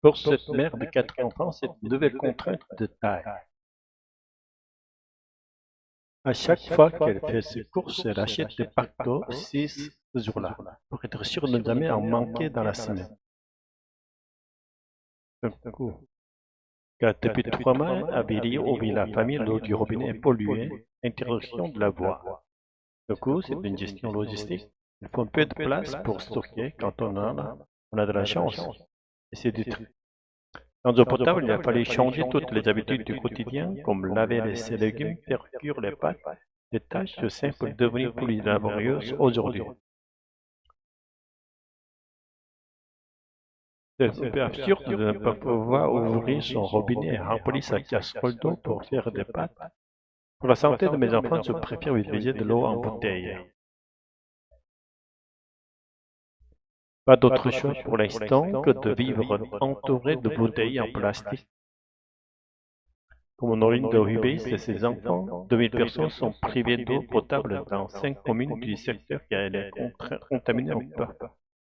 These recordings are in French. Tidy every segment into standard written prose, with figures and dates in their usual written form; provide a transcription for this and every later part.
Pour cette mère de 4 enfants, c'est une nouvelle contrainte de taille. À chaque fois qu'elle fait ses courses, elle achète des packs d'eau 6 ce jour-là, pour être sûre de ne jamais en manquer dans la semaine. Un coup, car depuis 3 mois, à Billy, où vit la famille, l'eau du robinet est polluée, interruption de la voie. Du coup, c'est une gestion logistique. Il faut un peu de place pour stocker quand on a de la chance. Et c'est du Dans l'eau potable, il a fallu changer toutes les habitudes du quotidien, comme laver ses légumes, faire cuire les pâtes, des tâches simples devenues plus laborieuses aujourd'hui. C'est un peu absurde de ne pas pouvoir ouvrir son robinet et remplir sa casserole d'eau pour faire des pâtes. Pour la santé de mes enfants, je préfère utiliser de l'eau en bouteille. Pas d'autre choix pour l'instant que de vivre entouré de bouteilles en plastique. Comme Honorine de Rubis et ses enfants, 2000 personnes sont privées d'eau potable dans 5 communes du secteur car elle est contaminée au pas.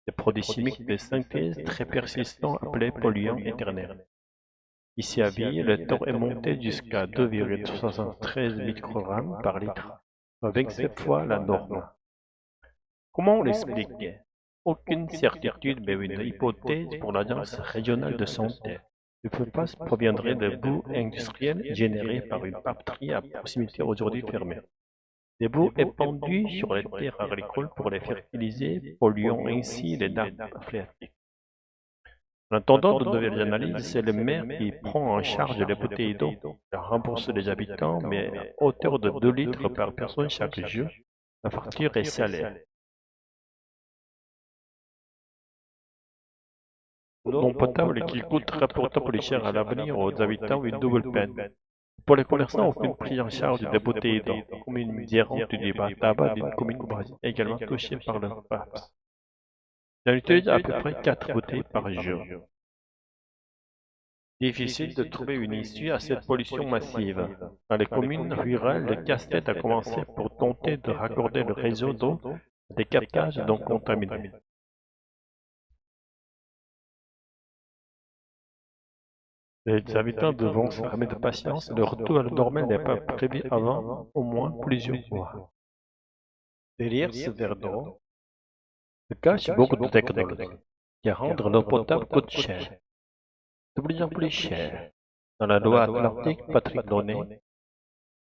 Des produits chimiques de synthèse très persistants appelés polluants éternels. Ici à Ville, le taux est monté jusqu'à 2,73 microgrammes par litre, avec 7 fois la norme. Comment on l'explique? Aucune certitude, mais une hypothèse pour l'Agence régionale de santé. Le PFAS proviendrait de boues industrielles générées par une papeterie à proximité aujourd'hui fermée. Des boues épandues sur les terres agricoles pour les fertiliser, polluant ainsi les nappes phréatiques. En attendant de nouvelles analyses, c'est le maire qui prend en charge les bouteilles d'eau. Il rembourse les habitants, mais à hauteur de 2 litres par personne chaque jour. La facture est salée. Non potable et qu'il coûtera pourtant plus cher à l'avenir aux habitants une double peine. Pour les commerçants, aucune prise en charge des bouteilles d'eau, comme une gérante du débat tabac d'une commune brésilienne également touchée par le PAPS. Elle utilise à peu près 4 bouteilles par jour. Difficile de trouver une issue à cette pollution massive. Dans les communes rurales, le casse-tête a commencé pour tenter de raccorder le réseau d'eau à des captages d'eau contaminés. Les habitants devront s'armer de patience, le retour à la normale n'est pas prévu avant au moins plusieurs mois. Derrière ce verre d'eau se cache beaucoup de technologie, qui rendre l'eau potable coûte cher, de plus en plus cher. Dans la loi Atlantique, Patrick Donnet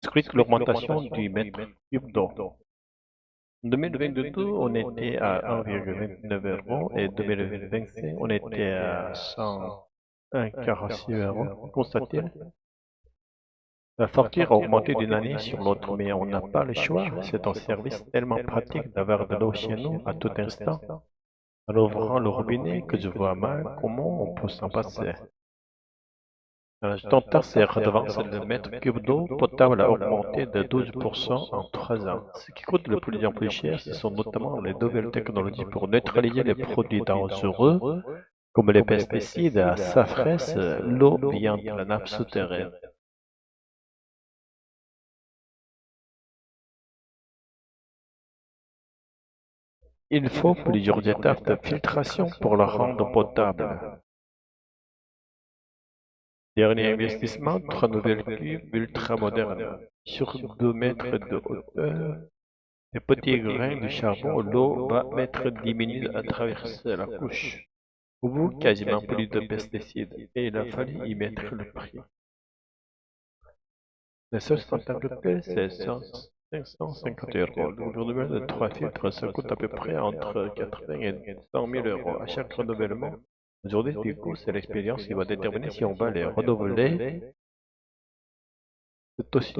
scrute l'augmentation du mètre cube d'eau. En 2022, on était à 1,29 euros et en 2025, on était à 101,46 euros. Constatez, la facture a augmenté d'une année sur l'autre, mais on n'a pas le choix. C'est un service tellement pratique d'avoir de l'eau chez nous à tout instant. En ouvrant le robinet, que je vois mal comment on peut s'en passer. Ajoutant ces redevances, le mètre cube d'eau potable a augmenté de 12% en 3 ans. Ce qui coûte de plus en plus cher, ce sont notamment les nouvelles technologies pour neutraliser les produits dangereux, comme les pesticides à sa fraise, l'eau vient de la nappe souterraine. Il faut plusieurs étapes de filtration pour la rendre potable. Dernier investissement, 3 nouvelles cuves ultra modernes. Sur 2 mètres de hauteur, les petits grains de charbon, l'eau va mettre 10 minutes à traverser la couche. Au bout, quasiment plus de pesticides, et il a fallu y mettre le prix. La seule standardité, c'est 550 euros. Le renouvellement de 3 filtres, ça coûte à peu près entre 80 et 100 000 euros à chaque renouvellement. Aujourd'hui, du coup, c'est l'expérience qui va déterminer si on va les renouveler. C'est aussi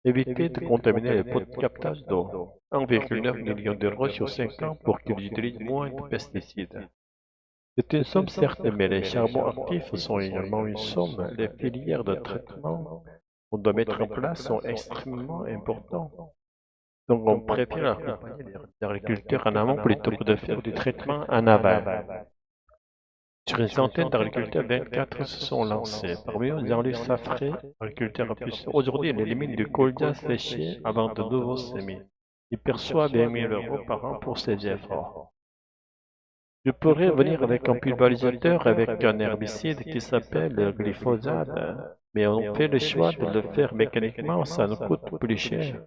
éviter de contaminer les pots de captage d'eau. 1,9 million d'euros sur 5 ans pour qu'ils utilisent moins de pesticides. C'est une somme certes, mais les charbons actifs sont également une somme. Les filières de traitement qu'on doit mettre en place sont extrêmement importantes. Donc on préfère accompagner les agriculteurs en amont plutôt que de faire du traitement en aval. Sur une centaine d'agriculteurs, 24 se sont lancés. Parmi eux, Jean-Luc Safré, agriculteur à plus. Aujourd'hui, il élimine du colza séché avant de nouveaux semis. Il perçoit 20 000 euros par an pour ses efforts. Je pourrais venir avec un pulvérisateur avec un herbicide qui s'appelle le glyphosate, mais on fait le choix de le faire mécaniquement, ça nous coûte plus cher.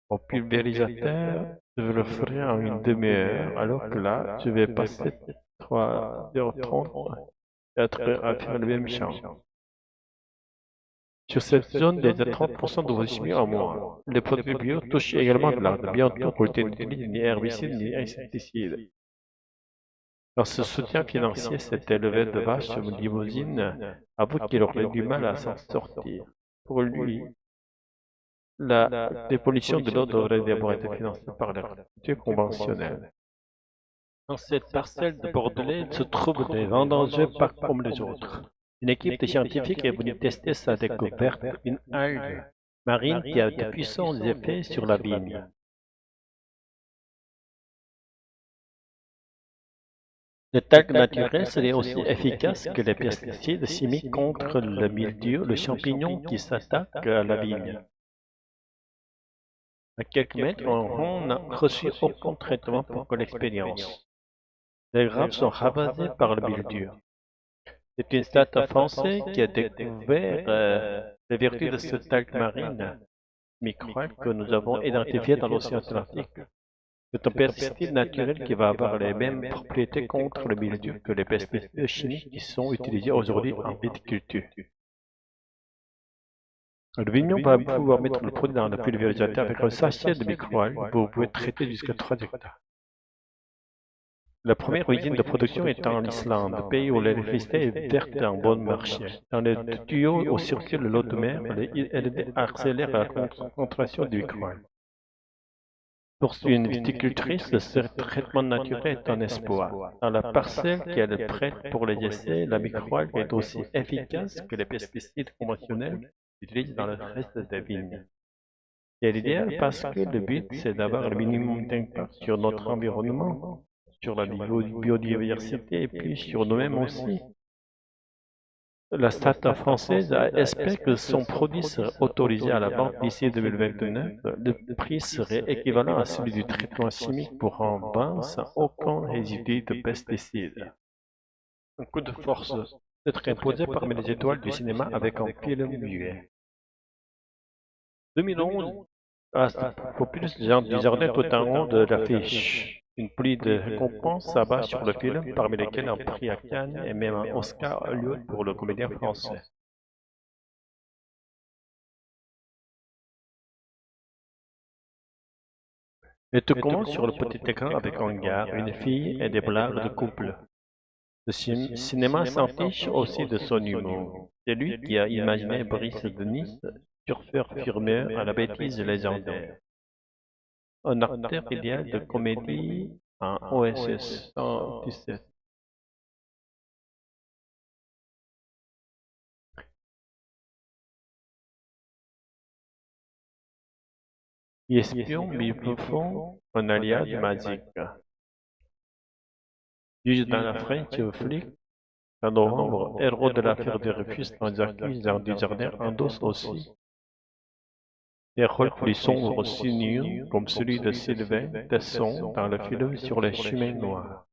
Au pulvérisateur, je le ferai en une demi-heure, alors que là, je vais passer 3h30 à faire le même champ. Sur cette zone, il y a 30% de vos chimie en moins. Les produits bio touchent également de l'art. Bientôt, vous n'utilisez ni herbicides ni insecticides. Dans ce soutien financier s'est élevé de vache sur une limousine, avoue qu'il aurait du mal à s'en sortir. Pour lui, la dépollution de l'eau devrait d'abord être financée par l'agriculture conventionnelle. Dans cette parcelle de Bordelais, il se trouvent des vendangeurs pas comme les autres. Une équipe de scientifiques est venue tester sa découverte, une algue marine qui a de puissants effets sur la vigne. Cette algue naturelle serait aussi efficace que les pesticides chimiques contre le mildiou, le champignon qui s'attaque à la vigne. À quelques mètres, on n'a reçu aucun traitement pour l'expérience. Les grappes sont ravagées par le mildiou. C'est une start-up français qui a découvert les vertus de cette algue marine microalgue que nous avons identifiée dans l'océan Atlantique. C'est un pesticide naturel qui va avoir les mêmes propriétés contre le mildiou que les pesticides chimiques qui sont utilisés aujourd'hui en viticulture. Le vigneron va pouvoir mettre le produit dans le pulvérisateur avec un sachet de microalgues. Vous pouvez traiter jusqu'à 3 hectares. La première usine de production est en Islande, pays où l'électricité est verte en bon marché. Dans les tuyaux où circule l'eau de mer, elle accélère la concentration du microalgue. Pour une viticultrice, ce traitement naturel est un espoir. Dans la parcelle qu'elle est prête pour les essais, la microalgue est aussi efficace que les pesticides conventionnels utilisés dans le reste des vignes. C'est l'idéal parce que le but, c'est d'avoir le minimum d'impact sur notre environnement, sur la biodiversité et puis sur nous-mêmes aussi. La start-up française espère que son produit sera autorisé à la vente d'ici 2029. Le prix serait équivalent à celui du traitement chimique pour un vin sans aucun résidu de pesticides. Un coup de force d'être imposé parmi les étoiles du cinéma avec un film muet. 2011, pour plus du jardin tout en haut de l'affiche. Une pluie de récompenses s'abat sur le film, parmi lesquelles un prix à Cannes et même un Oscar à Hollywood pour le comédien français. Et tout commence sur le petit écran avec un gars, une fille et des blagues de couple. Le cinéma s'affiche aussi de son humour. C'est lui qui a imaginé Brice de Nice, surfeur furmeur à la bêtise légendaire. Un acteur idéal de comédie en OSS 117. Espion mi-profond, un alias magique. Juge dans la French flic, en novembre, héros de l'affaire de Dreyfus dans Jacques dans Dujardin endosse aussi des rôles plus sombres sinueux comme celui de Sylvain Tesson dans le film sur les chemins noirs.